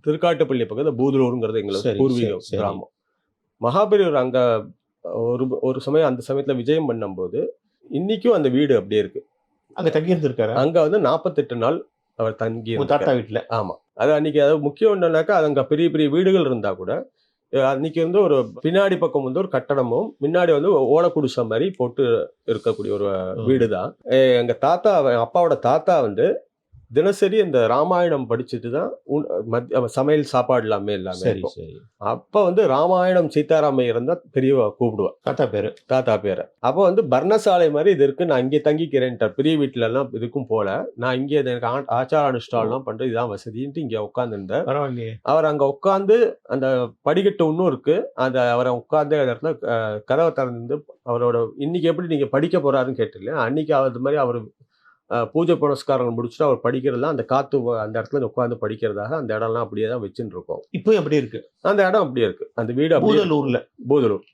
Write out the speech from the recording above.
திருக்காட்டுப்பள்ளி பக்கத்தில் பூதலூருங்கிறது எங்களோட பூர்வீக கிராமம். மகாபெரியவர் அங்கே ஒரு சமயம் அந்த சமயத்தில் விஜயம் பண்ணும்போது இன்னைக்கும் அந்த வீடு அப்படியே இருக்கு. அங்கே தங்கி இருந்திருக்காரு. அங்கே வந்து 48 நாள் அவர் தங்கி தாத்தா வீட்டில். ஆமாம். அது அன்னைக்கு அதாவது முக்கியம் என்னன்னாக்கா, அது அங்கே பெரிய பெரிய வீடுகள் இருந்தா கூட அன்னைக்கு வந்து ஒரு பின்னாடி பக்கம் வந்து ஒரு கட்டடமும் முன்னாடி வந்து ஓலக்குடிசை மாதிரி போட்டு இருக்கக்கூடிய ஒரு வீடு தான். எங்க தாத்தா, அப்பாவோட தாத்தா வந்து தினசரி இந்த ராமாயணம் படிச்சுட்டு தான் சமையல் சாப்பாடு எல்லாமே அப்ப வந்து ராமாயணம் சீதாராமையர் தான் பெரிய கூப்பிடுவா தாத்தா பேரை. அப்போ வந்து பர்ணசாலை மாதிரி இது இருக்கு, நான் இங்கே தங்கிக்கிறேன். பெரிய வீட்டுல எல்லாம் இதுக்கும் போல, நான் இங்கே எனக்கு ஆச்சார அனுஷ்டானம் பண்றது இதான் வசதின்ட்டு இங்க உட்காந்துருந்தேன். அவர் அங்க உட்காந்து அந்த படிக்கட்டு ஒன்னும் இருக்கு, அந்த அவரை உட்காந்து இடத்துல கதவை திறந்து அவரோட இன்னைக்கு எப்படி நீங்க படிக்க போறாருன்னு கேட்டு, அன்னைக்கு அது மாதிரி அவர் பூஜை புனஸ்காரங்கள் முடிச்சுட்டு அவர் படிக்கிறதுலாம் அந்த காத்து அந்த இடத்துல உட்காந்து படிக்கிறதாக அந்த இடம்லாம் அப்படியே தான் வச்சுட்டு இருக்கோம். இப்போ எப்படி இருக்கு? அந்த இடம் அப்படியே இருக்கு. அந்த வீடு பூதலூர்ல. பூதலூர்